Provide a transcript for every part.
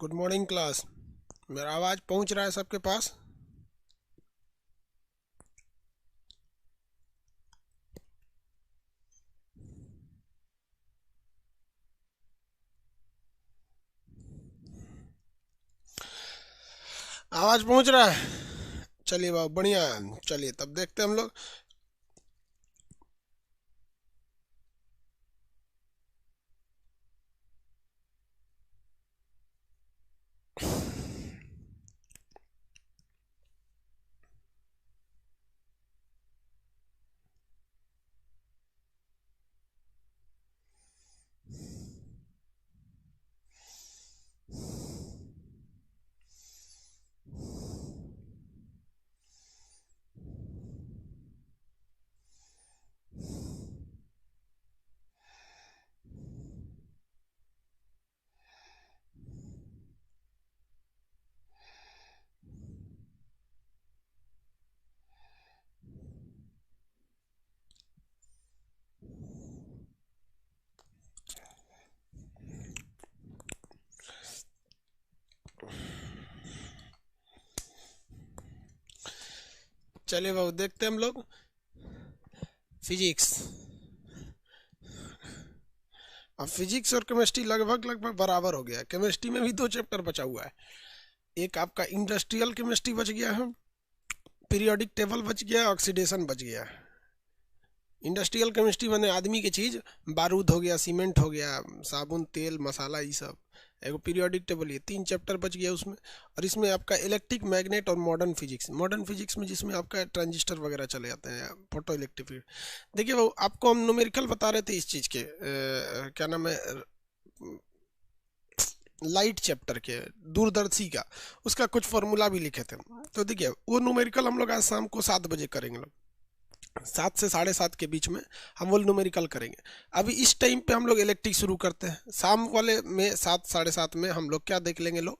Good morning class. मेरा आवाज़ पहुंच रहा है सबके पास? आवाज़ पहुंच रहा है? चलिए बहुत बढ़िया है। चलिए तब देखते हैं हम लोग। चलिए बाबू देखते हैं हम लोग फिजिक्स। अब फिजिक्स और केमिस्ट्री लगभग लगभग बराबर हो गया है। केमिस्ट्री में भी 2 चैप्टर बचा हुआ है। एक आपका इंडस्ट्रियल केमिस्ट्री बच गया है, पीरियोडिक टेबल बच गया, ऑक्सीडेशन बच गया। इंडस्ट्रियल केमिस्ट्री माने आदमी की चीज़, बारूद हो गया, सीमेंट हो गया, साबुन, तेल, मसाला, ये सब। एगो पीरियोडिक टेबल, ये 3 चैप्टर बच गया उसमें। और इसमें आपका इलेक्ट्रिक, मैग्नेट और मॉडर्न फिजिक्स। मॉडर्न फिजिक्स में जिसमें आपका ट्रांजिस्टर वगैरह चले जाते हैं, फोटो इलेक्ट्रिक। देखिए वो आपको हम न्यूमेरिकल बता रहे थे इस चीज़ के, क्या नाम है, लाइट चैप्टर के, दूरदर्शी का, उसका कुछ फॉर्मूला भी लिखे थे। तो देखिए वो न्यूमेरिकल हम लोग आज शाम को 7 बजे करेंगे लोग। 7 से 7:30 के बीच में हम वो न्यूमेरिकल करेंगे। अभी इस टाइम पे हम लोग इलेक्ट्रिक शुरू करते हैं। शाम वाले में 7 7:30 में हम लोग क्या देख लेंगे लोग,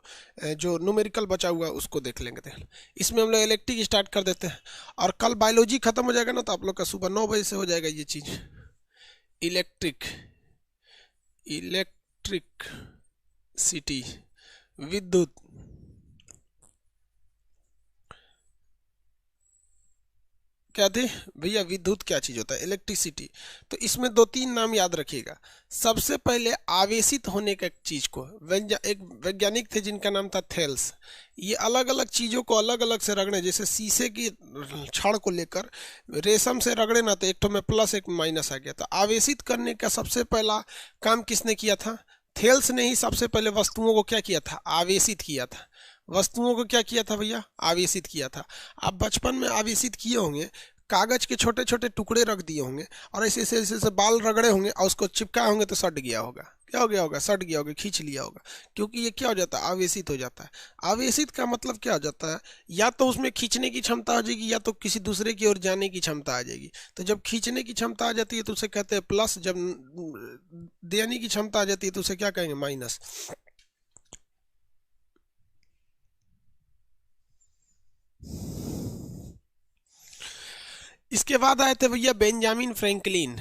जो न्यूमेरिकल बचा हुआ है उसको देख लेंगे। इसमें हम लोग इलेक्ट्रिक स्टार्ट कर देते हैं। और कल बायोलॉजी खत्म हो जाएगा ना, तो आप लोग का सुबह 9 बजे से हो जाएगा ये चीज़। इलेक्ट्रिक, इलेक्ट्रिक सिटी, विद्युत। क्या थी भैया? विद्युत क्या चीज़ होता है? इलेक्ट्रिसिटी। तो इसमें 2-3 नाम याद रखिएगा। सबसे पहले आवेशित होने का चीज़ को, एक वैज्ञानिक थे जिनका नाम था थेल्स। ये अलग अलग चीज़ों को अलग अलग से रगड़े, जैसे शीशे की छड़ को लेकर रेशम से रगड़े ना, तो एक तो में प्लस एक माइनस आ गया। तो आवेशित करने का सबसे पहला काम किसने किया था? थेल्स ने ही सबसे पहले वस्तुओं को क्या किया था? आवेशित किया था। वस्तुओं को क्या किया था भैया? आवेशित किया था। आप बचपन में आवेशित किए होंगे, कागज के छोटे छोटे टुकड़े रख दिए होंगे और ऐसे ऐसे ऐसे बाल रगड़े होंगे और उसको चिपकाए होंगे तो सट गया होगा। क्या हो गया होगा? सट गया होगा, खींच लिया होगा। क्योंकि ये क्या हो जाता है? आवेशित हो जाता है। आवेशित का मतलब क्या हो जाता है? या तो उसमें खींचने की क्षमता हो जाएगी, या तो किसी दूसरे की ओर जाने की क्षमता आ जाएगी। तो जब खींचने की क्षमता आ जाती है तो उसे कहते हैं प्लस, जब देने की क्षमता आ जाती है तो उसे क्या कहेंगे? माइनस। इसके बाद आए थे भैया Benjamin Franklin.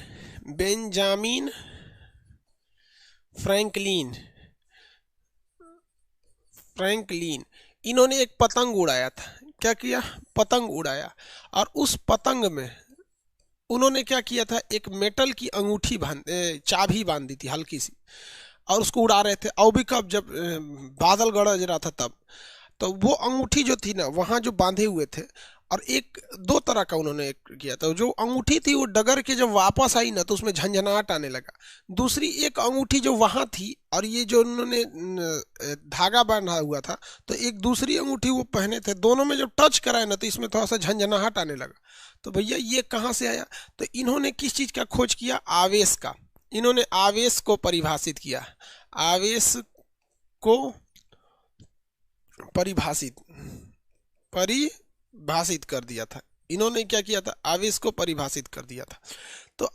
Benjamin Franklin, Franklin. इन्होंने एक पतंग उड़ाया था। क्या किया? पतंग उड़ाया। और उस पतंग में उन्होंने क्या किया था? एक मेटल की अंगूठी चाबी बांध दी थी हल्की सी, और उसको उड़ा रहे थे। और भी कब? जब बादल गरज रहा था तब। तो वो अंगूठी जो थी ना, वहाँ जो बांधे हुए थे, और एक 2 तरह का उन्होंने एक किया था। जो अंगूठी थी वो डगर के जब वापस आई ना, तो उसमें झंझनाहट आने लगा। दूसरी एक अंगूठी जो वहाँ थी, और ये जो उन्होंने धागा बांधा हुआ था, तो एक दूसरी अंगूठी वो पहने थे, दोनों में जब टच कराए ना, तो इसमें थोड़ा सा झंझनाहट आने लगा। तो भैया ये कहाँ से आया? तो इन्होंने किस चीज़ का खोज किया? आवेश का। इन्होंने आवेश को परिभाषित किया। आवेश को परिभाषित परिभाषित कर दिया था। इन्होंने क्या किया था? आवेश को परिभाषित कर दिया था। तो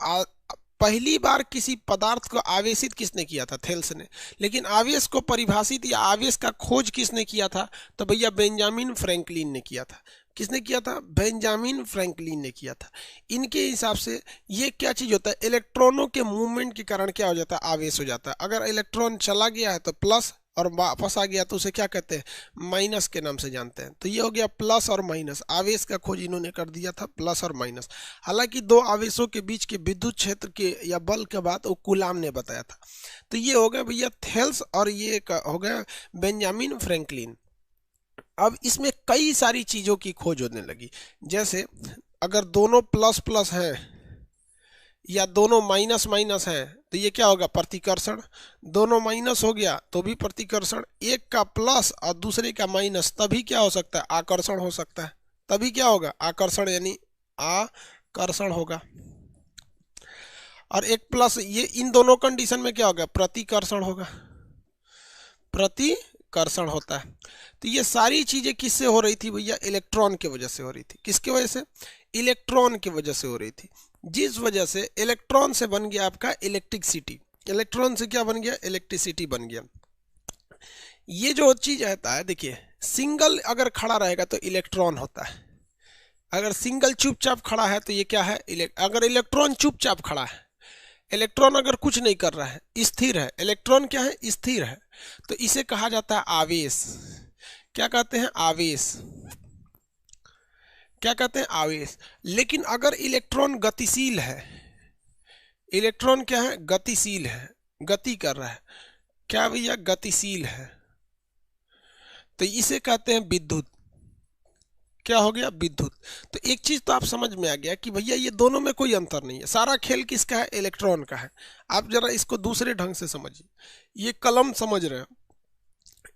पहली बार किसी पदार्थ को आवेशित किसने किया था? थेल्स ने। लेकिन आवेश को परिभाषित या आवेश का खोज किसने किया था? तो भैया बेंजामिन फ्रैंकलिन ने किया था। किसने किया था? बेंजामिन फ्रैंकलिन ने किया था। इनके हिसाब से ये क्या चीज़ होता है? इलेक्ट्रॉनों के मूवमेंट के कारण क्या हो जाता है? आवेश हो जाता है। अगर इलेक्ट्रॉन चला गया है तो प्लस, और वापस आ गया तो उसे क्या कहते हैं, माइनस के नाम से जानते हैं। तो ये हो गया प्लस और माइनस, आवेश का खोज इन्होंने कर दिया था, प्लस और माइनस। हालांकि दो आवेशों के बीच के विद्युत क्षेत्र के या बल के बात वो कूलाम ने बताया था। तो ये हो गया भैया थेल्स और ये हो गया बेंजामिन फ्रैंकलिन। अब इसमें कई सारी चीजों की खोज होने लगी, जैसे अगर दोनों प्लस प्लस हैं या दोनों माइनस माइनस हैं तो ये क्या होगा, प्रतिकर्षण। दोनों माइनस हो गया तो भी प्रतिकर्षण, एक का प्लस और दूसरे का माइनस तभी क्या हो सकता है, आकर्षण हो सकता है। तभी क्या होगा, आकर्षण, यानी आकर्षण होगा। और एक प्लस, ये इन दोनों कंडीशन में क्या होगा, प्रतिकर्षण होगा, प्रतिकर्षण होता है। तो ये सारी चीजें किससे हो रही थी भैया, इलेक्ट्रॉन की वजह से हो रही थी। किसकी वजह से, इलेक्ट्रॉन की वजह से हो रही थी, जिस वजह से इलेक्ट्रॉन से बन गया आपका इलेक्ट्रिसिटी। इलेक्ट्रॉन से क्या बन गया, इलेक्ट्रिसिटी बन गया। ये जो चीज रहता है, देखिए सिंगल अगर खड़ा रहेगा तो इलेक्ट्रॉन होता है, अगर सिंगल चुपचाप खड़ा है तो ये क्या है, अगर इलेक्ट्रॉन चुपचाप खड़ा है, इलेक्ट्रॉन अगर कुछ नहीं कर रहा है, स्थिर है, इलेक्ट्रॉन क्या है, स्थिर है, तो इसे कहा जाता है आवेश। क्या कहते हैं, आवेश। क्या कहते हैं, आवेश। लेकिन अगर इलेक्ट्रॉन गतिशील है, इलेक्ट्रॉन क्या है, गतिशील है, गति कर रहा है, क्या भैया, गतिशील है, तो इसे कहते हैं विद्युत। क्या हो गया, विद्युत। तो एक चीज तो आप समझ में आ गया कि भैया ये दोनों में कोई अंतर नहीं है, सारा खेल किसका है, इलेक्ट्रॉन का है। आप जरा इसको दूसरे ढंग से समझिए, ये कलम समझ रहे हैं,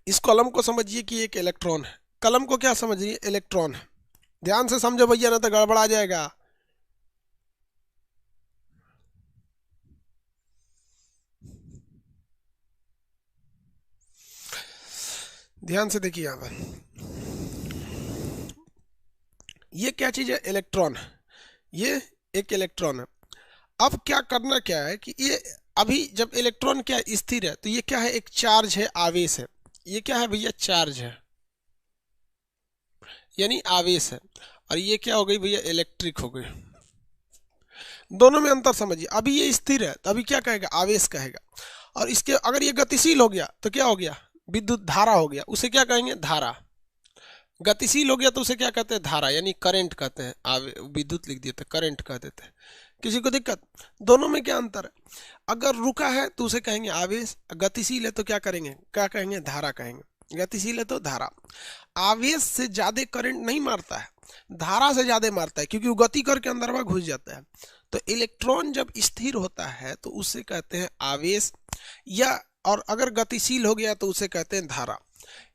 इस कलम को समझिए कि एक इलेक्ट्रॉन है, कलम को क्या समझिए, इलेक्ट्रॉन है। ध्यान से समझो भैया, ना तो गड़बड़ा जाएगा। ध्यान से देखिए यहाँ पर, ये क्या चीज है, इलेक्ट्रॉन। ये एक इलेक्ट्रॉन है। अब क्या करना क्या है कि ये अभी जब इलेक्ट्रॉन क्या स्थिर है तो ये क्या है, एक चार्ज है, आवेश है। ये क्या है भैया, चार्ज है, यानी आवेश है। और ये क्या हो गई भैया, इलेक्ट्रिक हो गई। दोनों में अंतर समझिए, अभी ये स्थिर है तो अभी क्या कहेगा, आवेश कहेगा। और इसके अगर ये गतिशील हो गया तो क्या हो गया, विद्युत धारा हो गया, उसे क्या कहेंगे, धारा। गतिशील हो गया तो उसे क्या कहते हैं, धारा, यानी करंट कहते हैं। विद्युत लिख दिए तो करंट कह देते हैं। किसी को दिक्कत, दोनों में क्या अंतर है, अगर रुका है तो उसे कहेंगे आवेश, गतिशील है तो क्या करेंगे, क्या कहेंगे, धारा कहेंगे। गतिशील है तो धारा। आवेश से ज्यादा करंट नहीं मारता है, धारा से ज्यादा मारता है, क्योंकि वो गति करके अंदर वह घुस जाता है। तो इलेक्ट्रॉन जब स्थिर होता है तो उसे कहते हैं आवेश, या और अगर गतिशील हो गया तो उसे कहते हैं धारा।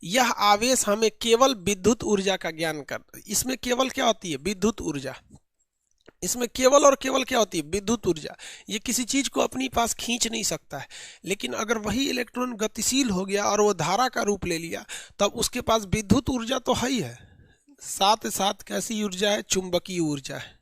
यह आवेश हमें केवल विद्युत ऊर्जा का ज्ञान कर, इसमें केवल क्या होती है, विद्युत ऊर्जा। इसमें केवल और केवल क्या होती है, विद्युत ऊर्जा। ये किसी चीज को अपनी पास खींच नहीं सकता है। लेकिन अगर वही इलेक्ट्रॉन गतिशील हो गया और वो धारा का रूप ले लिया, तब उसके पास विद्युत ऊर्जा तो है ही है, साथ साथ कैसी ऊर्जा है, चुंबकीय ऊर्जा है,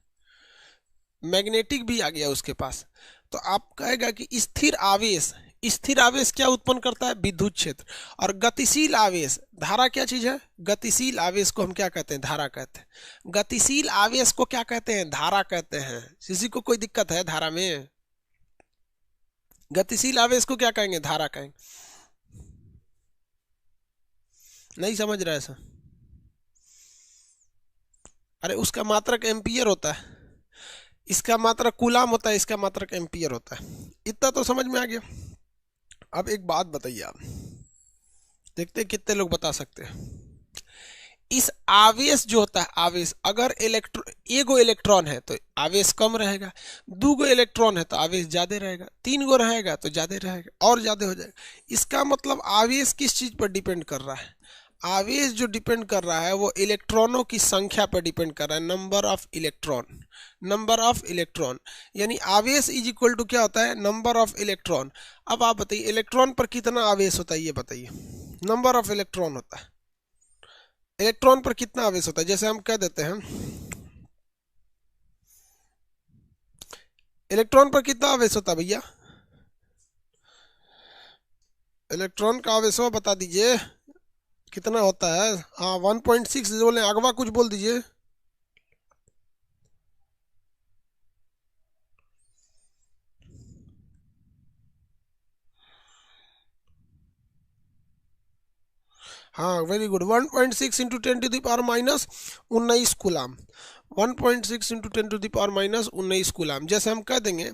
मैग्नेटिक भी आ गया उसके पास। तो आप कहेगा कि स्थिर आवेश, स्थिर आवेश क्या उत्पन्न करता है, विद्युत क्षेत्र। और गतिशील आवेश, धारा क्या चीज है, गतिशील आवेश को हम क्या कहते हैं, धारा कहते हैं। गतिशील आवेश को क्या कहते हैं, धारा कहते हैं। किसी को कोई दिक्कत है धारा में, गतिशील आवेश को क्या कहेंगे, धारा कहेंगे। नहीं समझ रहा है सर, अरे उसका मात्रक एम्पियर होता है, इसका मात्रक कूलाम होता है, इसका मात्रक एम्पियर होता है। इतना तो समझ में आ गया। अब एक बात बताइए आप, देखते हैं कितने लोग बता सकते हैं। इस आवेश जो होता है, आवेश, अगर एगो इलेक्ट्रॉन है तो आवेश कम रहेगा, दूगो इलेक्ट्रॉन है तो आवेश ज्यादा रहेगा, तीन गो रहेगा तो ज्यादा रहेगा और ज्यादा हो जाएगा। इसका मतलब आवेश किस चीज पर डिपेंड कर रहा है, आवेश जो डिपेंड कर रहा है वो इलेक्ट्रॉनों की संख्या पर डिपेंड कर रहा है, number of electron. Number of electron, यानी आवेश इज इक्वल टू क्या होता है, नंबर ऑफ इलेक्ट्रॉन। अब आप बताइए इलेक्ट्रॉन पर कितना आवेश होता है, ये बताइए, नंबर ऑफ इलेक्ट्रॉन होता है, इलेक्ट्रॉन पर कितना आवेश होता है। जैसे हम कह देते हैं इलेक्ट्रॉन पर कितना आवेश होता है भैया, इलेक्ट्रॉन का आवेश हो बता दीजिए कितना होता है। हाँ 1.6 बोले, अगवा कुछ बोल दीजिए। हाँ very good, 1.6 into 10⁻⁻19 coulomb, 1.6 into 10⁻⁻19 coulomb. जैसे हम कह देंगे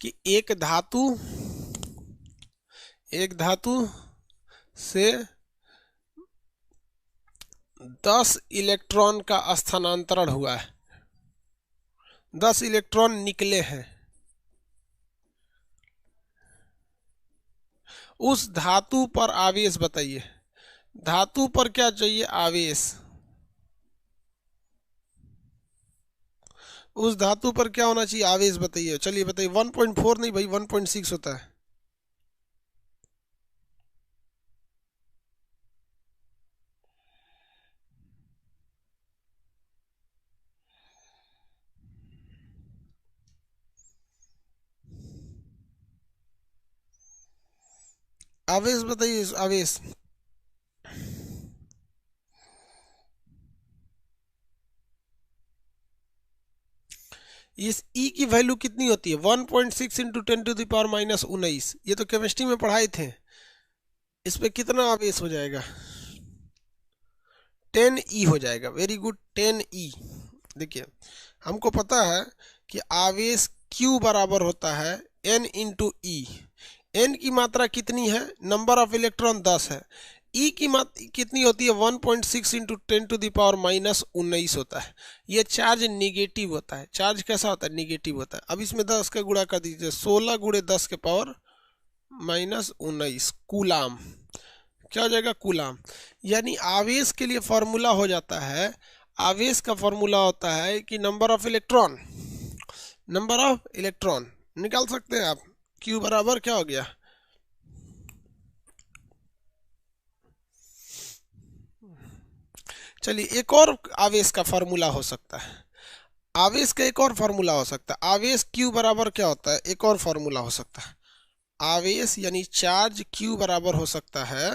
कि एक धातु से 10 इलेक्ट्रॉन का स्थानांतरण हुआ है, 10 इलेक्ट्रॉन निकले हैं, उस धातु पर आवेश बताइए। धातु पर क्या चाहिए? आवेश। उस धातु पर क्या होना चाहिए? आवेश बताइए। चलिए बताइए। 1.4 नहीं भाई, 1.6 होता है। आवेश बताइए, आवेश। इस ई की वैल्यू कितनी होती है? 1.6 इंटू 10⁻⁻19। ये तो केमिस्ट्री में पढ़ाए थे। इस पे कितना आवेश हो जाएगा? 10 E हो जाएगा। Very good, 10 E। देखिए हमको पता है कि आवेश Q बराबर होता है N इंटू ई। N की मात्रा कितनी है? नंबर ऑफ इलेक्ट्रॉन 10 है। E की मात्रा कितनी होती है? 1.6 इंटू 10⁻⁻19 होता है। ये चार्ज निगेटिव होता है। चार्ज कैसा होता है? निगेटिव होता है। अब इसमें 10 का गुणा कर दीजिए, 16 गुणे 10 के पावर -19 कूलाम। क्या हो जाएगा? कूलाम। यानी आवेश के लिए फॉर्मूला हो जाता है, आवेश का फॉर्मूला होता है कि number of electron, number of electron निकाल सकते हैं आप। Q बराबर क्या हो गया? चलिए एक और आवेश का फॉर्मूला हो सकता है। आवेश का एक और फॉर्मूला हो सकता है। आवेश Q बराबर क्या होता है? एक और फॉर्मूला हो सकता है। आवेश यानी चार्ज Q बराबर हो सकता है,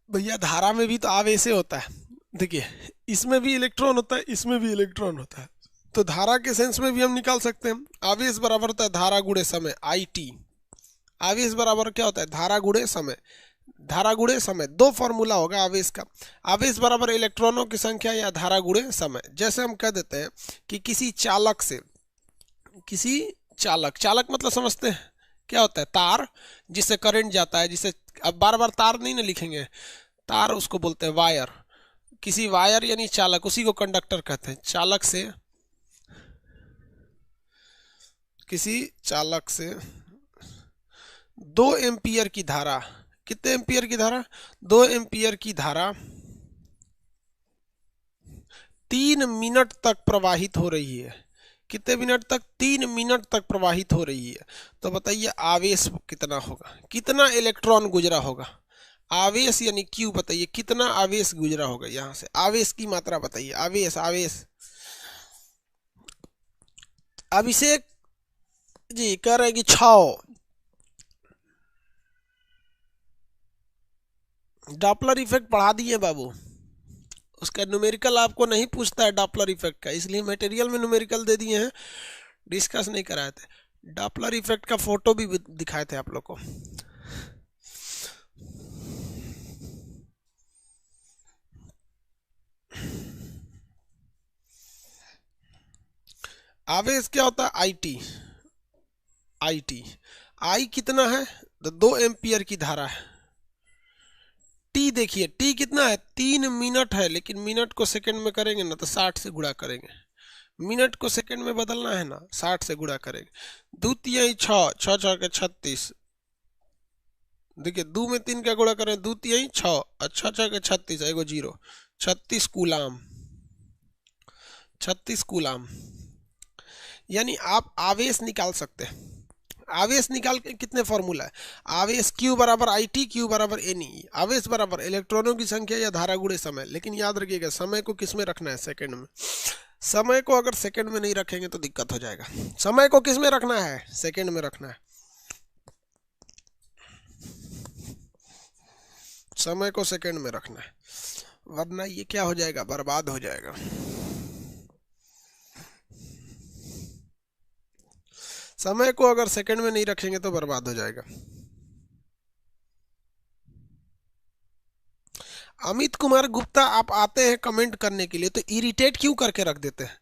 भैया धारा में भी तो आवेश होता है। देखिए इसमें भी इलेक्ट्रॉन होता है, इसमें भी इलेक्ट्रॉन होता है, तो धारा के सेंस में भी हम निकाल सकते हैं। आवेश बराबर होता है धारा गुणे समय, IT। आवेश बराबर क्या होता है? धारा गुणे समय। धारा गुणे समय, दो फॉर्मूला होगा आवेश का। आवेश बराबर इलेक्ट्रॉनों की संख्या या धारा गुणे समय। जैसे हम कह देते हैं कि किसी चालक से, किसी चालक, चालक मतलब समझते हैं क्या होता है? तार जिससे करंट जाता है, जिसे अब बार बार तार नहीं ना लिखेंगे, तार उसको बोलते हैं वायर। किसी वायर यानी चालक, उसी को कंडक्टर कहते हैं। चालक से, किसी चालक से 2 एम्पियर की धारा, कितने एम्पियर की धारा? 2 एम्पियर की धारा 3 मिनट तक प्रवाहित हो रही है। कितने मिनट तक? 3 मिनट तक प्रवाहित हो रही है। तो बताइए आवेश कितना होगा? कितना इलेक्ट्रॉन गुजरा होगा? आवेश यानी Q बताइए, कितना आवेश गुजरा होगा यहां से? आवेश की मात्रा बताइए। आवेश, आवेश। अभिषेक जी कह रहे हैं कि 6। डॉपलर इफेक्ट पढ़ा दिए बाबू। उसका न्यूमेरिकल आपको नहीं पूछता है डॉपलर इफेक्ट का, इसलिए मटेरियल में न्यूमेरिकल दे दिए हैं, डिस्कस नहीं कराए थे। डॉपलर इफेक्ट का फोटो भी दिखाए थे आप लोग को। आवेश क्या होता है? IT। IT, I कितना है? तो 2 एम्पियर की धारा है। T देखिए, T कितना है? 3 मिनट है, लेकिन मिनट को सेकंड में करेंगे ना तो 60 से गुणा करेंगे। मिनट को सेकंड में बदलना है ना, 60 से गुणा करेंगे। 2 तिहाई 6, 6 6 के 36। देखिए 2 में 3 का गुणा करें, 2 तिहाई 6 और 6 6 के 36, एगो 0, 36 कूलाम। 36 कूलाम। यानी आप आवेश निकाल सकते हैं। आवेश निकाल के कितने फॉर्मूला है? आवेश Q बराबर IT, Q बराबर NE। आवेश बराबर इलेक्ट्रॉनों की संख्या या धारा गुणे समय। लेकिन याद रखिएगा समय को किस में रखना है? सेकंड में। समय को अगर सेकंड में नहीं रखेंगे तो दिक्कत हो जाएगा। समय को किस में रखना है? सेकंड में रखना है। समय को सेकंड में रखना है, वरना ये क्या हो जाएगा? बर्बाद हो जाएगा। समय को अगर सेकंड में नहीं रखेंगे तो बर्बाद हो जाएगा। अमित कुमार गुप्ता, आप आते हैं कमेंट करने के लिए तो इरिटेट क्यों करके रख देते हैं?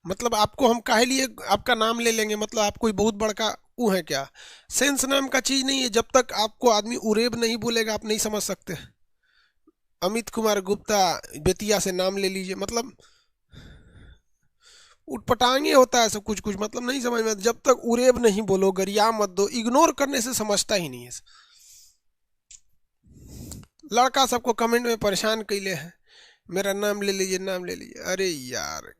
मतलब आपको हम काहे लिए आपका नाम ले लेंगे? मतलब आप कोई बहुत बड़का वो है क्या? सेंस नाम का चीज नहीं है, जब तक आपको आदमी उरेब नहीं बोलेगा आप नहीं समझ सकते। अमित कुमार गुप्ता बेतिया से नाम ले लीजिए, मतलब उटपटांगे होता है सब कुछ कुछ, मतलब नहीं समझ में। जब तक उरेब नहीं बोलो, गरिया मत दो, इग्नोर करने से समझता ही नहीं है। लड़का सबको कमेंट में परेशान कैले है, मेरा नाम ले लीजिए, नाम ले लीजिए। अरे यार,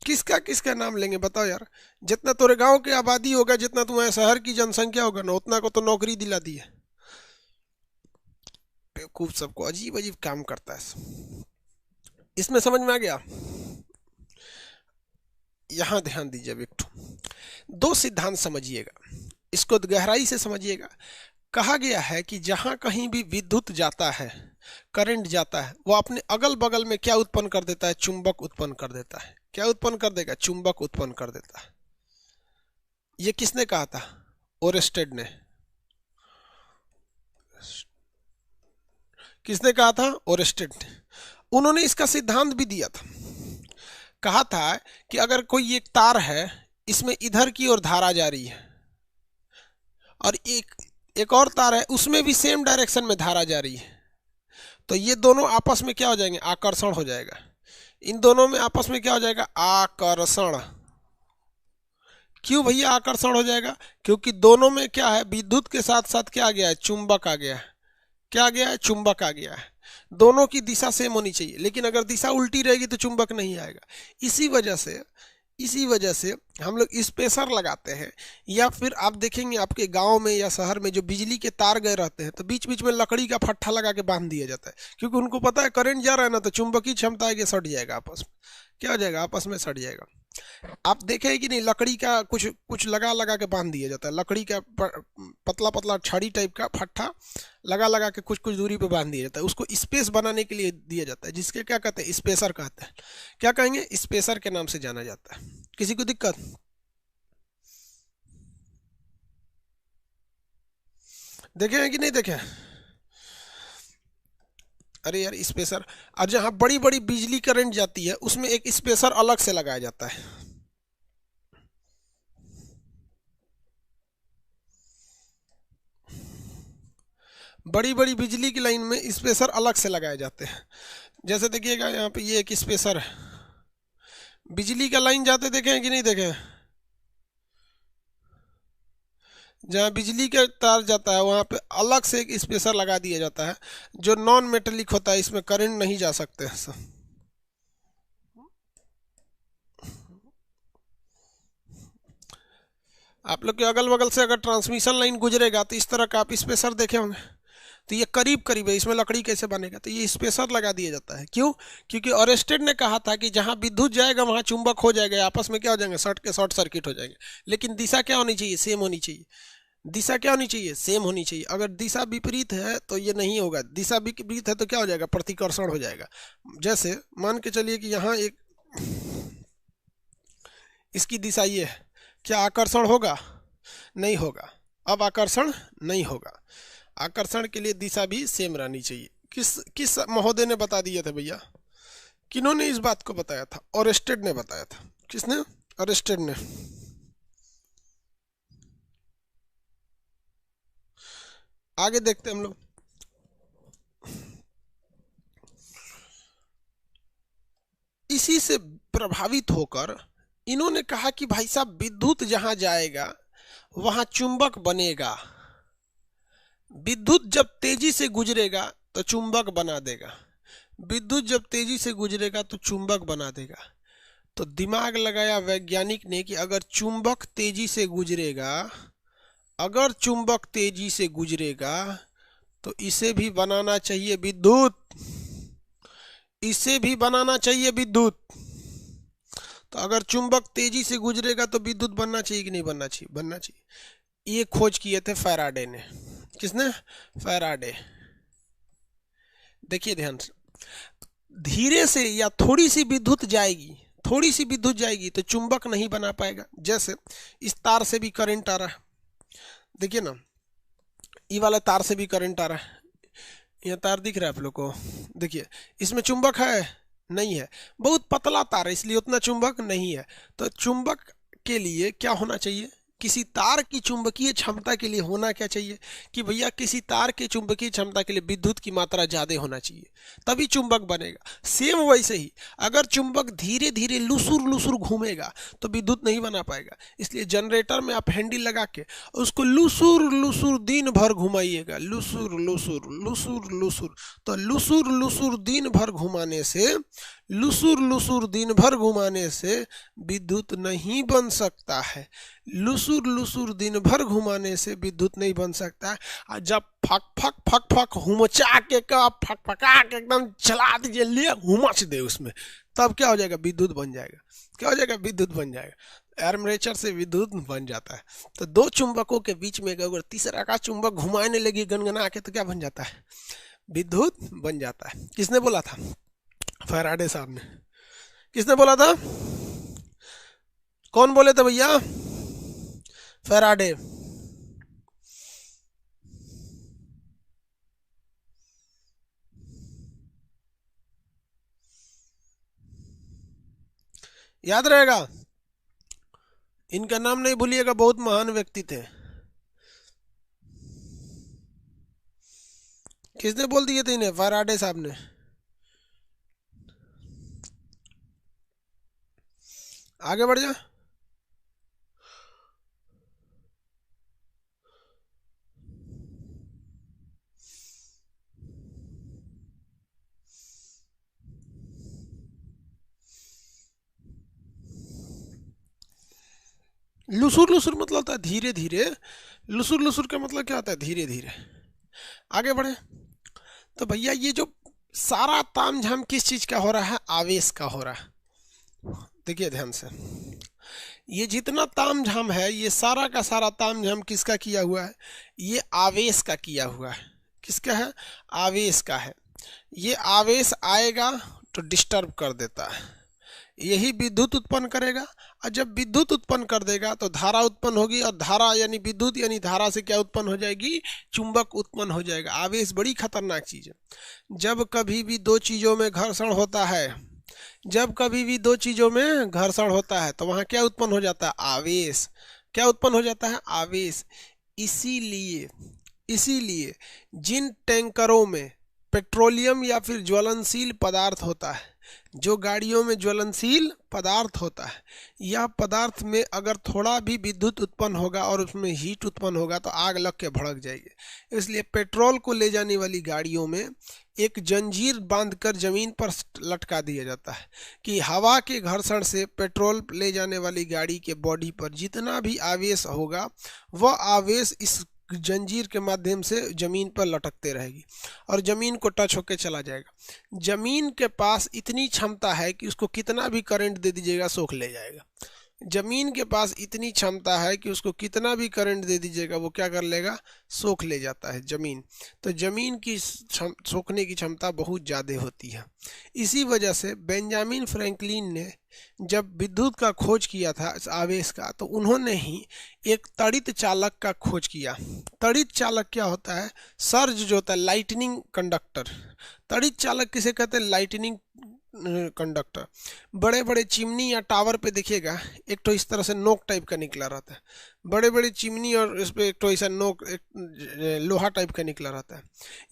किसका किसका नाम लेंगे बताओ यार? जितना तोरे गांव की आबादी होगा, जितना तुम्हारे शहर की जनसंख्या होगा ना, उतना को तो नौकरी दिला दी है। बेवकूफ सबको अजीब अजीब काम करता है। इसमें समझ में आ गया? यहां ध्यान दीजिए बेटू, दो सिद्धांत समझिएगा, इसको गहराई से समझिएगा। कहा गया है कि जहां कहीं भी विद्युत जाता है, करंट जाता है, वो अपने अगल बगल में क्या उत्पन्न कर देता है? चुंबक उत्पन्न कर देता है। क्या उत्पन्न कर देगा? चुंबक उत्पन्न कर देता है। ये किसने कहा था? ओरेस्टेड ने। किसने कहा था? ओरेस्टेड ने। उन्होंने इसका सिद्धांत भी दिया था। कहा था कि अगर कोई एक तार है, इसमें इधर की ओर धारा जा रही है, और एक और तार है, उसमें भी सेम डायरेक्शन में धारा जा रही है, तो ये दोनों आपस में क्या हो जाएंगे? आकर्षण हो जाएगा। इन दोनों में आपस में क्या हो जाएगा? आकर्षण। क्यों भैया आकर्षण हो जाएगा? क्योंकि दोनों में क्या है? विद्युत के साथ साथ क्या आ गया है? चुंबक आ गया है। क्या आ गया है? चुंबक आ गया है। दोनों की दिशा सेम होनी चाहिए, लेकिन अगर दिशा उल्टी रहेगी तो चुंबक नहीं आएगा। इसी वजह से हम लोग स्पेसर लगाते हैं, या फिर आप देखेंगे आपके गांव में या शहर में जो बिजली के तार गए रहते हैं, तो बीच बीच में लकड़ी का फट्ठा लगा के बांध दिया जाता है, क्योंकि उनको पता है करंट जा रहा है ना, तो चुंबकीय क्षमता है कि सट जाएगा आपस में। क्या हो जाएगा? आपस में सट जाएगा। आप देखे कि नहीं, लकड़ी का कुछ कुछ लगा लगा के बांध दिया जाता है, लकड़ी का पतला पतला छड़ी टाइप का फट्ठा लगा लगा के कुछ कुछ दूरी पे बांध दिया जाता है, उसको स्पेस बनाने के लिए दिया जाता है, जिसके क्या कहते हैं? स्पेसर कहते हैं। क्या कहेंगे? स्पेसर के नाम से जाना जाता है। किसी को दिक्कत? देखे हैं कि नहीं देखे हैं? अरे यार, स्पेसर, और जहां बड़ी बड़ी बिजली करंट जाती है उसमें एक स्पेसर अलग से लगाया जाता है। बड़ी बड़ी बिजली की लाइन में स्पेसर अलग से लगाए जाते हैं। जैसे देखिएगा यहाँ पे ये एक स्पेसर है, बिजली का लाइन जाते देखे हैं कि नहीं देखे हैं? जहाँ बिजली का तार जाता है वहाँ पे अलग से एक स्पेसर लगा दिया जाता है, जो नॉन मेटेलिक होता है, इसमें करंट नहीं जा सकते हैं। आप लोग के अगल बगल से अगर ट्रांसमिशन लाइन गुजरेगा तो इस तरह का आप स्पेसर देखे होंगे। तो ये करीब करीब है, इसमें लकड़ी कैसे बनेगा? तो ये स्पेसर लगा दिया जाता है। क्यों? क्योंकि ओरेस्टेड ने कहा था कि जहां विद्युत जाएगा वहां चुंबक हो जाएगा, आपस में क्या हो जाएंगे? शॉर्ट सर्किट हो जाएंगे। लेकिन दिशा क्या होनी चाहिए? सेम होनी चाहिए। दिशा क्या होनी चाहिए? सेम होनी चाहिए। अगर दिशा विपरीत है तो ये नहीं होगा। दिशा विपरीत है तो क्या हो जाएगा? प्रतिकर्षण हो जाएगा। जैसे मान के चलिए कि यहाँ एक, इसकी दिशा ये है, क्या आकर्षण होगा? नहीं होगा। अब आकर्षण नहीं होगा। आकर्षण के लिए दिशा भी सेम रहनी चाहिए। किस किस महोदय ने बता दिए थे भैया? किन्होंने इस बात को बताया था? ओरेस्टेड ने बताया था। किसने? ओरेस्टेड ने। आगे देखते हैं हम लोग। इसी से प्रभावित होकर इन्होंने कहा कि भाई साहब, विद्युत जहां जाएगा वहां चुंबक बनेगा। विद्युत जब तेजी से गुजरेगा तो चुंबक बना देगा। विद्युत जब तेजी से गुजरेगा तो चुंबक बना देगा। तो दिमाग लगाया वैज्ञानिक ने कि अगर चुंबक तेजी से गुजरेगा, अगर चुंबक तेजी से गुजरेगा तो इसे भी बनाना चाहिए विद्युत, इसे भी बनाना चाहिए विद्युत। तो अगर चुंबक तेजी से गुजरेगा तो विद्युत बनना चाहिए कि नहीं बनना चाहिए? बनना चाहिए। ये खोज किए थे फैराडे ने। किसने? फैराडे। देखिए ध्यान से, धीरे से या थोड़ी सी विद्युत जाएगी, थोड़ी सी विद्युत जाएगी तो चुंबक नहीं बना पाएगा। जैसे इस तार से भी करंट आ रहा है, देखिए ना, ये वाला तार से भी करंट आ रहा है, ये तार दिख रहा है आप लोग को? देखिए, इसमें चुंबक है? नहीं है, बहुत पतला तार है इसलिए उतना चुंबक नहीं है। तो चुंबक के लिए क्या होना चाहिए? किसी तार की चुंबकीय क्षमता के लिए होना क्या चाहिए कि भैया किसी तार के चुंबकीय क्षमता के लिए विद्युत की मात्रा ज़्यादा होना चाहिए, तभी चुंबक बनेगा। सेम वैसे ही अगर चुंबक धीरे धीरे लुसुर लुसुर घूमेगा तो विद्युत नहीं बना पाएगा। इसलिए जनरेटर में आप हैंडल लगा के उसको लुसुर लुसुर दिन भर घुमाइएगा, लुसुर लुसुर लुसुर लुसुर। तो लुसुर लुसुर दिन भर घुमाने से, लुसुर लुसुर दिन भर घुमाने से विद्युत नहीं बन सकता है। लुसुर लुसुर दिन भर घुमाने से विद्युत नहीं बन सकता है। और जब फक फक फक फक हुमचा के का फक फका के एकदम चला दीजिए, लिए हुमच दे उसमें, तब क्या हो जाएगा? विद्युत बन जाएगा। क्या हो जाएगा? विद्युत बन जाएगा। आर्मेचर से विद्युत बन जाता है। तो दो चुंबकों के बीच में अगर तीसरा का चुंबक घुमाने लगी गनगना के तो क्या बन जाता है? विद्युत बन जाता है। किसने बोला था? फैराडे साहब ने। किसने बोला था? कौन बोले थे भैया? फैराडे। याद रहेगा, इनका नाम नहीं भूलिएगा, बहुत महान व्यक्ति थे। किसने बोल दिए थे इन्हें? फैराडे साहब ने। आगे बढ़ जा। लुसुर लुसुर मतलब होता है धीरे धीरे। लुसुर लुसुर का मतलब क्या होता है? धीरे धीरे। आगे बढ़े। तो भैया ये जो सारा तामझाम किस चीज का हो रहा है? आवेश का हो रहा है। देखिए ध्यान से, ये जितना तामझाम है, ये सारा का सारा तामझाम किसका किया हुआ है? ये आवेश का किया हुआ है। किसका है? आवेश का है। ये आवेश आएगा तो डिस्टर्ब कर देता है, यही विद्युत उत्पन्न करेगा। और जब विद्युत उत्पन्न कर देगा तो धारा उत्पन्न होगी, और धारा यानी विद्युत यानी धारा से क्या उत्पन्न हो जाएगी? चुंबक उत्पन्न हो जाएगा। आवेश बड़ी खतरनाक चीज है। जब कभी भी दो चीजों में घर्षण होता है, जब कभी भी दो चीजों में घर्षण होता है तो वहां क्या उत्पन्न हो जाता है? आवेश। क्या उत्पन्न हो जाता है? आवेश। इसीलिए इसीलिए जिन टैंकरों में पेट्रोलियम या फिर ज्वलनशील पदार्थ होता है, जो गाड़ियों में ज्वलनशील पदार्थ होता है, यह पदार्थ में अगर थोड़ा भी विद्युत उत्पन्न होगा और उसमें हीट उत्पन्न होगा तो आग लग के भड़क जाएगी। इसलिए पेट्रोल को ले जाने वाली गाड़ियों में एक जंजीर बांधकर जमीन पर लटका दिया जाता है कि हवा के घर्षण से पेट्रोल ले जाने वाली गाड़ी के बॉडी पर जितना भी आवेश होगा वह आवेश इस जंजीर के माध्यम से जमीन पर लटकते रहेगी और जमीन को टच होकर चला जाएगा। जमीन के पास इतनी क्षमता है कि उसको कितना भी करंट दे दीजिएगा सोख ले जाएगा। जमीन के पास इतनी क्षमता है कि उसको कितना भी करंट दे दीजिएगा वो क्या कर लेगा? सोख ले जाता है जमीन। तो जमीन की सोखने की क्षमता बहुत ज़्यादा होती है। इसी वजह से बेंजामिन फ्रैंकलिन ने जब विद्युत का खोज किया था इस आवेश का, तो उन्होंने ही एक तड़ित चालक का खोज किया। तड़ित चालक क्या होता है? सर्ज जो होता है, लाइटनिंग कंडक्टर। तड़ित चालक किसे कहते हैं? Lightning conductor. बड़े बड़े चिमनी या टावर पे देखिएगा एक तो इस तरह से नोक टाइप का निकला रहता है, बड़े बड़े चिमनी, और इस पे एक तो ऐसा नोक एक लोहा टाइप का निकला रहता है।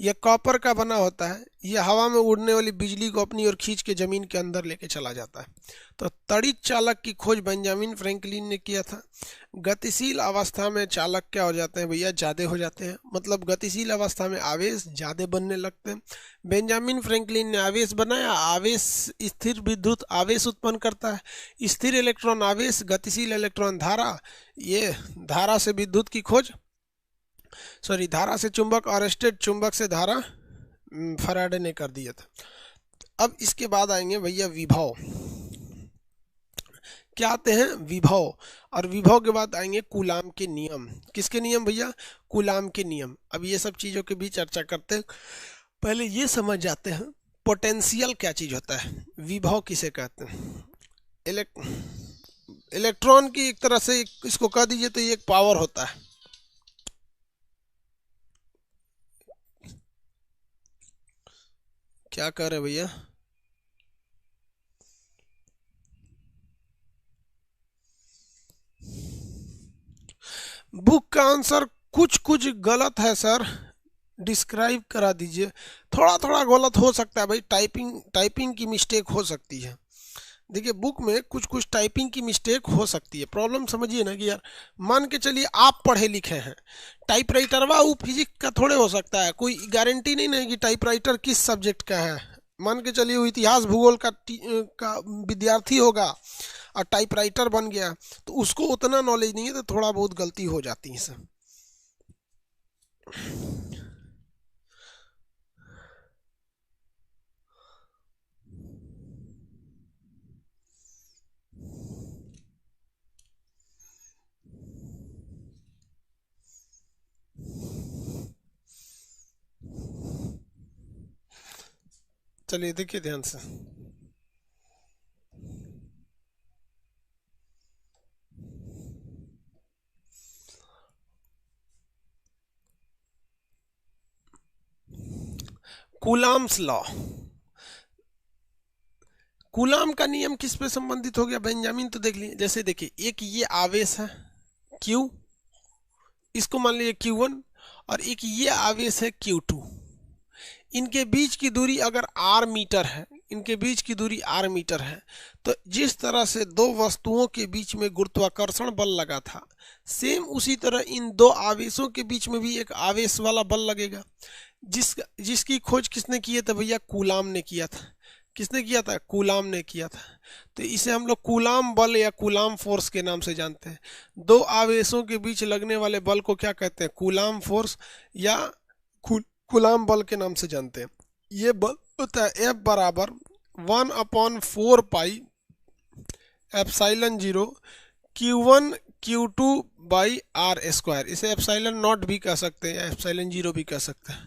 यह कॉपर का बना होता है। यह हवा में उड़ने वाली बिजली को अपनी ओर खींच के जमीन के अंदर लेके चला जाता है। तो तड़ित चालक की खोज बेंजामिन फ्रैंकलिन ने किया था। गतिशील अवस्था में चालक क्या हो जाते हैं भैया? ज़्यादा हो जाते हैं, मतलब गतिशील अवस्था में आवेश ज़्यादा बनने लगते हैं। बेंजामिन फ्रैंकलिन ने आवेश बनाया। आवेश स्थिर विद्युत आवेश उत्पन्न करता है। स्थिर इलेक्ट्रॉन आवेश, गतिशील इलेक्ट्रॉन धारा। ये धारा से विद्युत की खोज, सॉरी धारा से चुंबक, अरेस्टेड चुंबक से धारा फैराडे ने कर दिया था। अब इसके बाद आएंगे भैया विभव। क्या आते हैं? विभव। और विभव के बाद आएंगे कूलाम के नियम। किसके नियम भैया? कूलाम के नियम। अब ये सब चीज़ों के भी चर्चा करते हैं। पहले ये समझ जाते हैं पोटेंशियल क्या चीज़ होता है, विभव किसे कहते हैं। इलेक्ट्रॉन की एक तरह से इसको कह दीजिए तो ये एक पावर होता है। क्या कर रहे भैया? बुक का आंसर कुछ कुछ गलत है सर, डिस्क्राइब करा दीजिए। थोड़ा थोड़ा गलत हो सकता है भाई, टाइपिंग की मिस्टेक हो सकती है। देखिए बुक में कुछ कुछ टाइपिंग की मिस्टेक हो सकती है। प्रॉब्लम समझिए ना कि यार मान के चलिए आप पढ़े लिखे हैं, टाइपराइटर वो फिजिक्स का थोड़े हो सकता है, कोई गारंटी नहीं है कि टाइपराइटर किस सब्जेक्ट का है। मान के चलिए वो इतिहास भूगोल का विद्यार्थी होगा और टाइपराइटर बन गया, तो उसको उतना नॉलेज नहीं है, तो थोड़ा बहुत गलती हो जाती है सर। चलिए देखिए ध्यान से। कूलाम्स लॉ, कूलाम का नियम किस पे संबंधित हो गया बेंजामिन? तो देख लीजिए, जैसे देखिए एक ये आवेश है Q, इसको मान लीजिए Q1, और एक ये आवेश है Q2। इनके बीच की दूरी अगर r मीटर है, इनके बीच की दूरी r मीटर है, तो जिस तरह से दो वस्तुओं के बीच में गुरुत्वाकर्षण बल लगा था, सेम उसी तरह इन दो आवेशों के बीच में भी एक आवेश वाला बल लगेगा। जिसकी खोज किसने की था भैया? कूलाम ने किया था। किसने किया था? कूलाम ने किया था। तो इसे हम लोग कूलाम बल या कूलाम फोर्स के नाम से जानते हैं। दो आवेशों के बीच लगने वाले बल को क्या कहते हैं? कूलाम फोर्स या कूलाम बल के नाम से जानते हैं। ये बल होता है F बराबर 1/4 pi epsilon 0 Q1 Q2 by r²। इसे एप्साइलन नॉट भी कह सकते हैं या एप्साइलन 0 भी कह सकते हैं।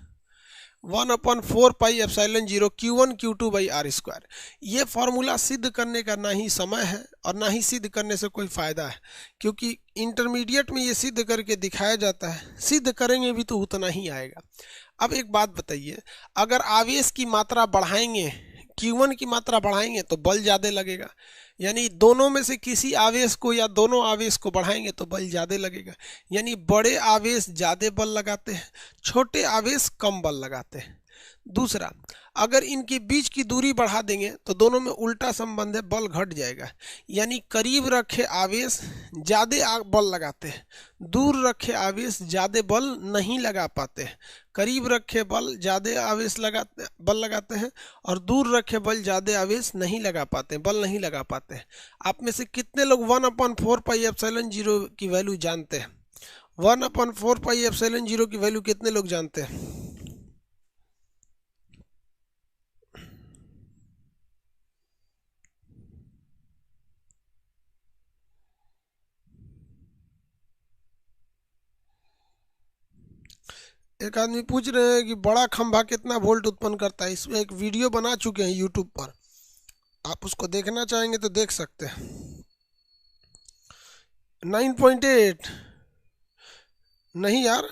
1/4 pi epsilon 0 Q1 Q2 by r²। ये फॉर्मूला सिद्ध करने का ना ही समय है और ना ही सिद्ध करने से कोई फ़ायदा है, क्योंकि इंटरमीडिएट में ये सिद्ध करके दिखाया जाता है, सिद्ध करेंगे भी तो उतना ही आएगा। अब एक बात बताइए, अगर आवेश की मात्रा बढ़ाएंगे, Q1 की मात्रा बढ़ाएंगे तो बल ज़्यादा लगेगा, यानी दोनों में से किसी आवेश को या दोनों आवेश को बढ़ाएंगे तो बल ज़्यादा लगेगा। यानी बड़े आवेश ज़्यादा बल लगाते हैं, छोटे आवेश कम बल लगाते हैं। दूसरा, अगर इनके बीच की दूरी बढ़ा देंगे तो दोनों में उल्टा संबंध है, बल घट जाएगा। यानी करीब रखे आवेश ज़्यादा बल लगाते हैं, दूर रखे आवेश ज़्यादा बल नहीं लगा पाते हैं। करीब रखे बल ज़्यादा आवेश बल लगाते हैं और दूर रखे बल ज़्यादा आवेश नहीं लगा पाते, बल नहीं लगा पाते हैं। आप में से कितने लोग 1/4 पाई एप्सिलॉन 0 की वैल्यू जानते हैं? 1/4 पाई एप्सिलॉन 0 की वैल्यू कितने लोग जानते हैं? एक आदमी पूछ रहे हैं कि बड़ा खंभा कितना वोल्ट उत्पन्न करता है। इसमें एक वीडियो बना चुके हैं यूट्यूब पर, आप उसको देखना चाहेंगे तो देख सकते हैं। 9.8 नहीं यार,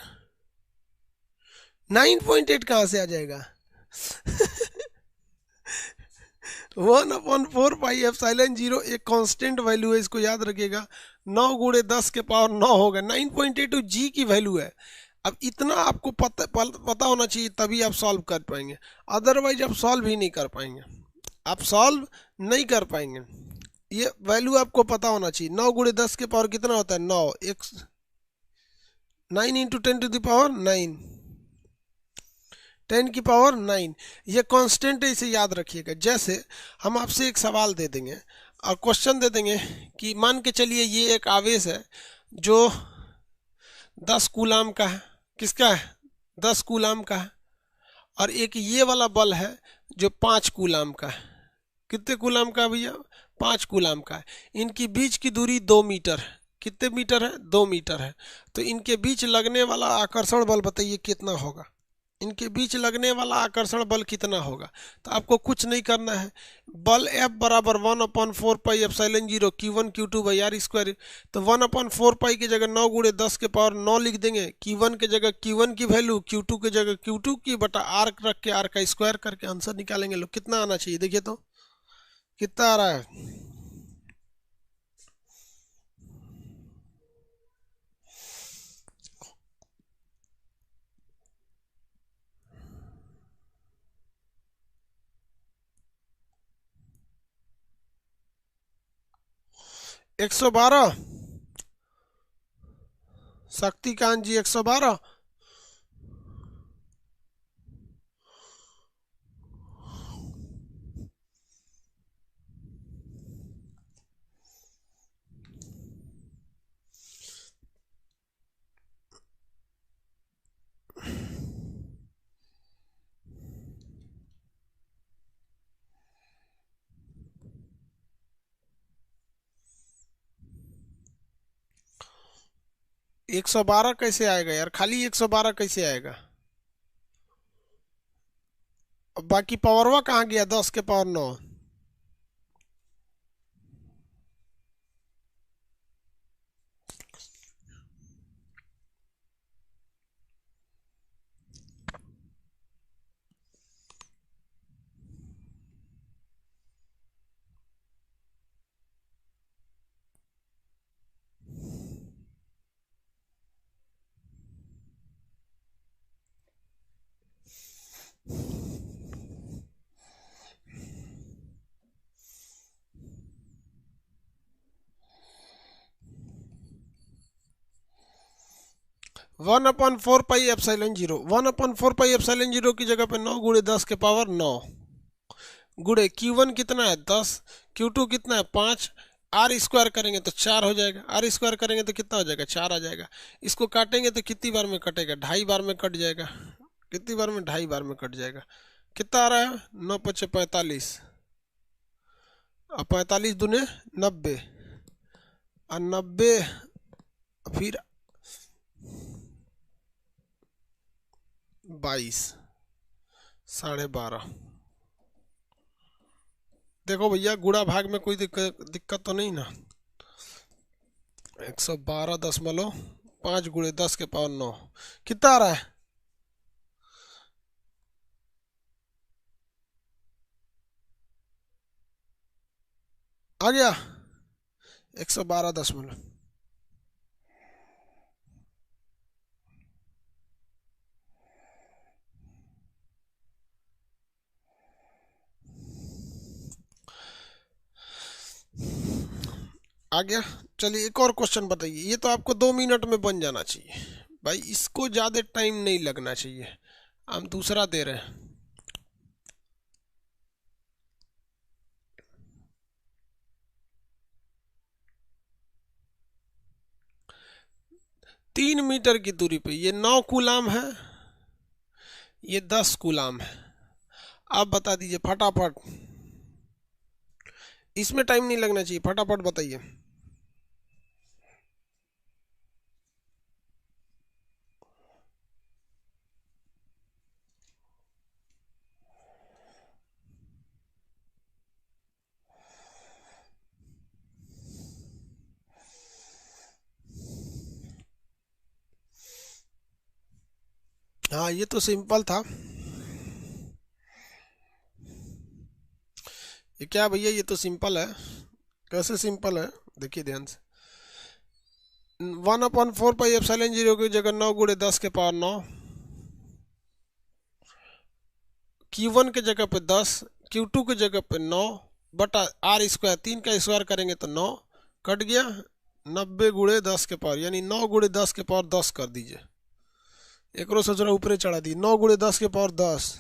9.8 कहाँ से आ जाएगा? 1/4 पाई एप्सिलॉन 0 एक कांस्टेंट वैल्यू है, इसको याद रखिएगा। 9 × 10 के पावर 9 होगा। 9.8 जी की वैल्यू है। अब इतना आपको पता होना चाहिए, तभी आप सॉल्व कर पाएंगे, अदरवाइज आप सॉल्व ही नहीं कर पाएंगे, आप सॉल्व नहीं कर पाएंगे। ये वैल्यू आपको पता होना चाहिए। 9 × 10 के पावर कितना होता है? 9 9 × 10⁹, 10 की पावर 9। ये कांस्टेंट है, इसे याद रखिएगा। जैसे हम आपसे एक सवाल दे देंगे और क्वेश्चन दे देंगे कि मान के चलिए ये एक आवेश है जो 10 कूलाम का है। किसका है? 10 कूलाम का है। और एक ये वाला बल है जो 5 कूलाम का है। कितने कूलाम का भैया? 5 कूलाम का है। इनकी बीच की दूरी 2 मीटर है। कितने मीटर है? 2 मीटर है। तो इनके बीच लगने वाला आकर्षण बल बताइए कितना होगा? इनके बीच लगने वाला आकर्षण बल कितना होगा। तो आपको कुछ नहीं करना है, बल F बराबर 1/4πε0 Q1 Q2 by are square. तो 1/4π की जगह 9 गुणे 10 के पावर 9 लिख देंगे, Q1 की जगह Q1 की वैल्यू, Q2 की जगह Q2 की बटा आर रख के आर का स्क्वायर करके आंसर निकालेंगे। लोग कितना आना चाहिए, देखिए तो कितना आ रहा है। 112 शक्तिकांत जी 112। एक सौ बारह कैसे आएगा यार, खाली 112 कैसे आएगा। अब बाकी पावरवा कहाँ गया, 10 के पावर 9। वन अपन 4πε0, 1/4πε0 की जगह पे 9 गुणे 10 के पावर 9 गुणे Q1 कितना है 10, Q2 कितना है 5, आर स्क्वायर करेंगे तो 4 हो जाएगा, आर स्क्वायर करेंगे तो कितना हो जाएगा 4 आ जाएगा। इसको काटेंगे तो कितनी बार में कटेगा, 2.5 बार में कट जाएगा। कितनी बार में, 2.5 बार में कट जाएगा। कितना आ रहा है 9 × 5 = 45 और 45 दूने 90 और 90 फिर 22 12.5। देखो भैया गुणा भाग में कोई दिक्कत तो नहीं ना। 112.5 गुणे 10 के पावर 9 कितना आ रहा है, आ गया 112 दशमलव। आ गया। चलिए एक और क्वेश्चन बताइए, ये तो आपको 2 मिनट में बन जाना चाहिए भाई, इसको ज़्यादा टाइम नहीं लगना चाहिए। हम दूसरा दे रहे हैं। तीन मीटर की दूरी पे ये 9 कूलाम है, ये 10 कूलाम है। आप बता दीजिए फटाफट, इसमें टाइम नहीं लगना चाहिए, फटाफट बताइए। हाँ ये तो सिंपल था। ये क्या भैया, ये तो सिंपल है। कैसे सिंपल है, देखिए ध्यान से। 1/4πε0 की जगह 9 गुणे 10 के पावर 9, Q1 की जगह पे 10, Q2 की जगह पे 9 बटा आर स्क्वायर, 3 का स्क्वायर करेंगे तो 9 कट गया। 90 गुणे 10 के पावर, यानी 9 गुणे 10 के पावर 10 कर दीजिए। एक रो सोच रहा ऊपरे चढ़ा दी, 9 गुणे 10 के पावर 10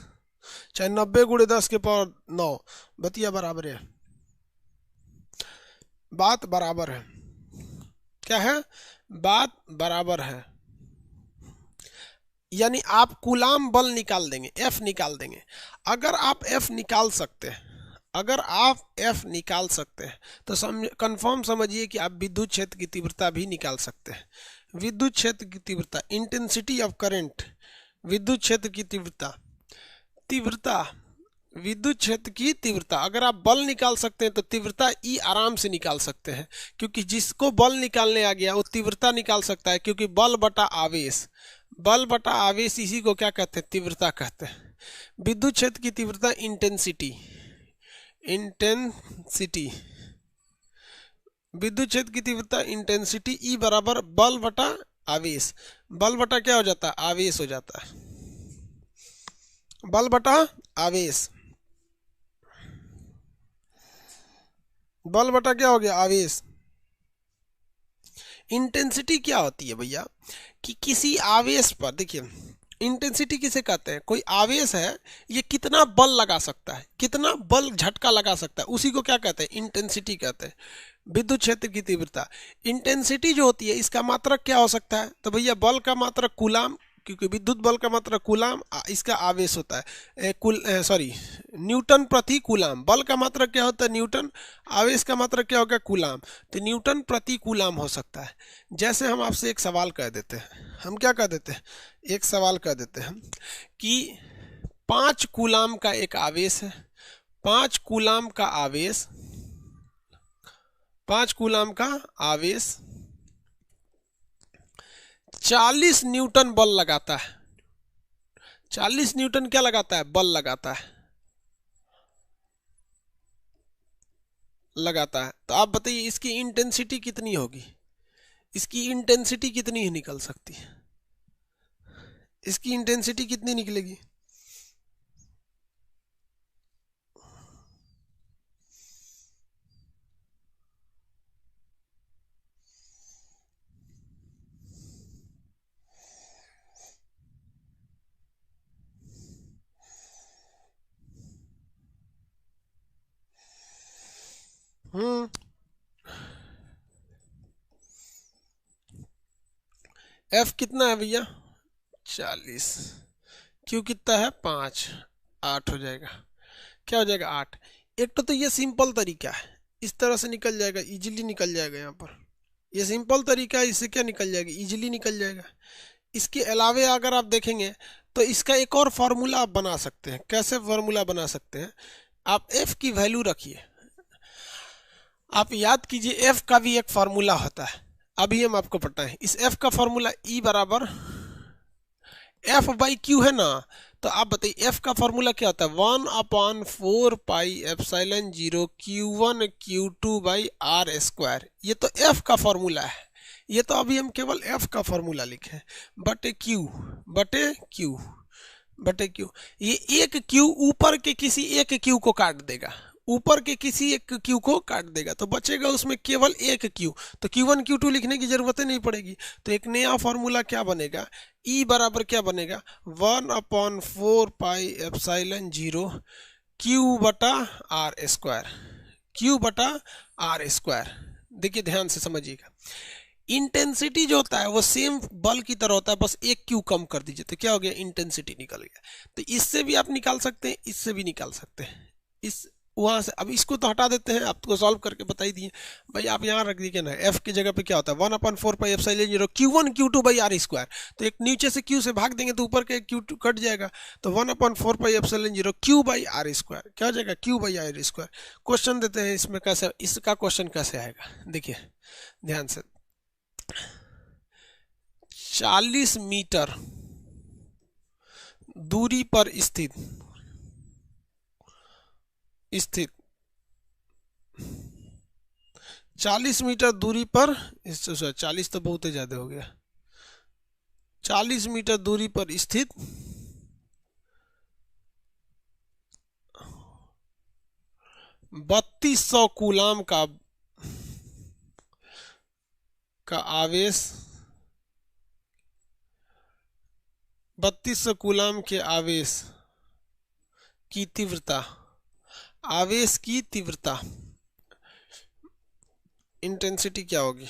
चाहे 90 गुणे 10 के पावर 9, बतिया बराबर है, बात बराबर है। क्या है, बात बराबर है। यानी आप कूलाम बल निकाल देंगे, F निकाल देंगे। अगर आप F निकाल सकते हैं, अगर आप F निकाल सकते हैं तो कंफर्म समझिए कि आप विद्युत क्षेत्र की तीव्रता भी निकाल सकते हैं। विद्युत क्षेत्र की तीव्रता, इंटेंसिटी ऑफ करंट विद्युत क्षेत्र की तीव्रता, तीव्रता विद्युत क्षेत्र की तीव्रता, अगर आप बल निकाल सकते हैं तो तीव्रता ई आराम से निकाल सकते हैं, क्योंकि जिसको बल निकालने आ गया वो तीव्रता निकाल सकता है, क्योंकि बल बटा आवेश, बल बटा आवेश इसी को क्या कहते हैं, तीव्रता कहते हैं। विद्युत क्षेत्र की तीव्रता इंटेंसिटी, इंटेंसिटी विद्युत क्षेत्र की तीव्रता इंटेंसिटी ई बराबर बल बटा आवेश, बल बटा क्या हो जाता है, आवेश हो जाता है, बल बटा आवेश, बल बटा क्या हो गया, आवेश। इंटेंसिटी क्या होती है भैया, कि किसी आवेश पर, देखिए इंटेंसिटी किसे कहते हैं, कोई आवेश है ये कितना बल लगा सकता है, कितना बल झटका लगा सकता है, उसी को क्या कहते हैं, इंटेंसिटी कहते हैं। विद्युत क्षेत्र की तीव्रता, इंटेंसिटी जो होती है इसका मात्रक क्या हो सकता है, तो भैया बल का मात्रक कूलाम, क्योंकि विद्युत बल का मात्रक कूलाम, इसका आवेश होता है सॉरी न्यूटन प्रति कूलाम, बल का मात्रक क्या होता है, न्यूटन, आवेश का मात्रक क्या होगा, कूलाम, तो न्यूटन प्रति कूलाम हो सकता है। जैसे हम आपसे एक सवाल कह देते हैं, हम क्या कह देते हैं, एक सवाल कह देते हैं कि 5 कूलाम का एक आवेश है, 5 कूलाम का आवेश, 5 कूलाम का आवेश 40 न्यूटन बल लगाता है, 40 न्यूटन क्या लगाता है, बल लगाता है, लगाता है। तो आप बताइए इसकी इंटेंसिटी कितनी होगी, इसकी इंटेंसिटी कितनी ही निकल सकती है, इसकी इंटेंसिटी कितनी निकलेगी, हम्म एफ कितना है भैया, 40, क्यू कितना है 5, 8 हो जाएगा, क्या हो जाएगा 8। एक तो ये सिंपल तरीका है, इस तरह से निकल जाएगा, इजीली निकल जाएगा, यहाँ पर ये सिंपल तरीका है, इससे क्या निकल जाएगा, इजीली निकल जाएगा। इसके अलावे अगर आप देखेंगे तो इसका एक और फार्मूला आप बना सकते हैं, कैसे फार्मूला बना सकते हैं, आप एफ की वैल्यू रखिए, आप याद कीजिए एफ का भी एक फार्मूला होता है, अभी हम आपको बताएं, इस एफ का फार्मूला ई बराबर एफ बाई क्यू है ना, तो आप बताइए एफ का फॉर्मूला क्या होता है, 1/4 पाई एप्सिलॉन 0 Q1 Q2/r², ये तो एफ का फॉर्मूला है, ये तो अभी हम केवल एफ का फॉर्मूला लिखे हैं, बटे क्यू, बटे क्यू, बटे क्यू, ये एक क्यू ऊपर के किसी एक क्यू को काट देगा, ऊपर के किसी एक क्यू को काट देगा, तो बचेगा उसमें केवल एक क्यू, तो Q1 Q2 लिखने की जरूरत ही नहीं पड़ेगी। तो एक नया फॉर्मूला क्या बनेगा, ई बराबर क्या बनेगा, 1/4 पाई एप्सिलॉन 0 क्यू बटा r², क्यू बटा r²। देखिए ध्यान से समझिएगा, इंटेंसिटी जो होता है वो सेम बल की तरह होता है, बस एक क्यू कम कर दीजिए तो क्या हो गया, इंटेंसिटी निकल गया। तो इससे भी आप निकाल सकते हैं, इससे भी निकाल सकते हैं, इस वहां से। अब इसको तो हटा देते हैं, आपको सॉल्व करके बता ही दिए भाई, आप यहाँ रख दीजिए ना, एफ की जगह पे क्या होता है 1/4 पाई एप्सिलॉन 0 Q1 Q2/r², तो एक नीचे से क्यू से भाग देंगे तो ऊपर के क्यू कट जाएगा, तो 1/4 पाई एप्सिलॉन 0 Q/r², क्या हो जाएगा, Q/r²। क्वेश्चन देते हैं इसमें, कैसे इसका क्वेश्चन कैसे आएगा, देखिए ध्यान से, 40 मीटर दूरी पर स्थित स्थित 40 मीटर दूरी पर, 40 तो बहुत ही ज्यादा हो गया, 40 मीटर दूरी पर स्थित 3200 कूलाम का आवेश, 3200 कूलाम के आवेश की तीव्रता, आवेश की तीव्रता, इंटेंसिटी क्या होगी,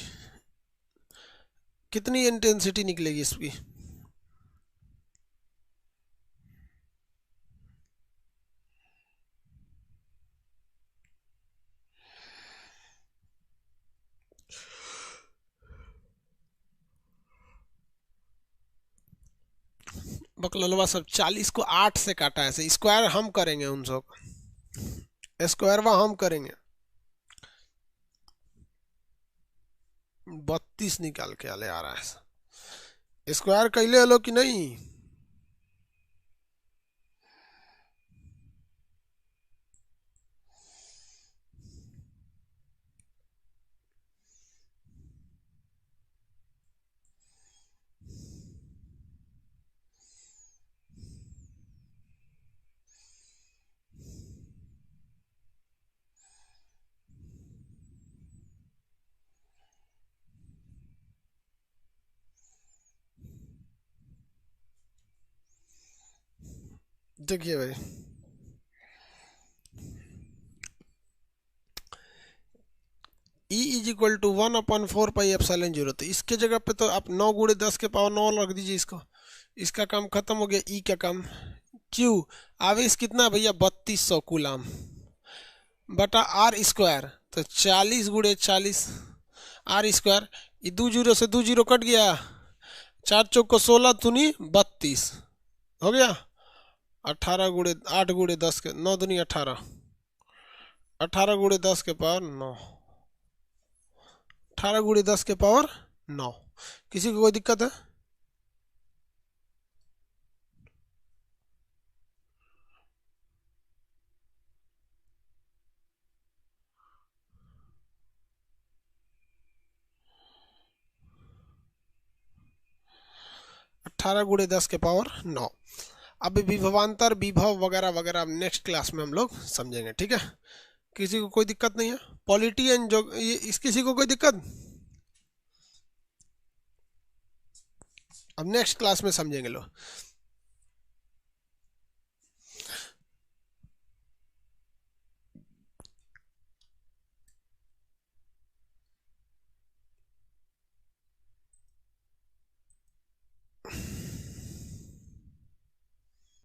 कितनी इंटेंसिटी निकलेगी इसकी, बकललवा सब 40 को 8 से काटा है, स्क्वायर हम करेंगे, उन सब स्क्वायर वा हम करेंगे। 32 निकाल के आले आ रहा है। स्क्वायर कैले हलो कि नहीं? देखिए भाई, E इज इक्वल टू 1/4πε0। तो इसके जगह पे तो आप 9 गुणे 10 के पावर 9 रख दीजिए इसको, इसका काम खत्म हो गया। E का काम, Q आवेश कितना भैया 3200 कूलाम बटा आर स्क्वायर, तो 40 गुणे 40 आर स्क्वायर। ये 2 जीरो से 2 जीरो कट गया, 4 चौक को 16 दूनी 32 हो गया। 18 गुणे 8 गुणे 10 के 9 दूनी 18, 18 गुणे 10 के पावर 9, 18 गुणे 10 के पावर 9। किसी को कोई दिक्कत है? अट्ठारह गुणे 10 के पावर 9। अब विभवांतर, विभव वगैरह वगैरह नेक्स्ट क्लास में हम लोग समझेंगे, ठीक है? किसी को कोई दिक्कत नहीं है? पॉलिटी एंड जो इस किसी को कोई दिक्कत? अब नेक्स्ट क्लास में समझेंगे लोग।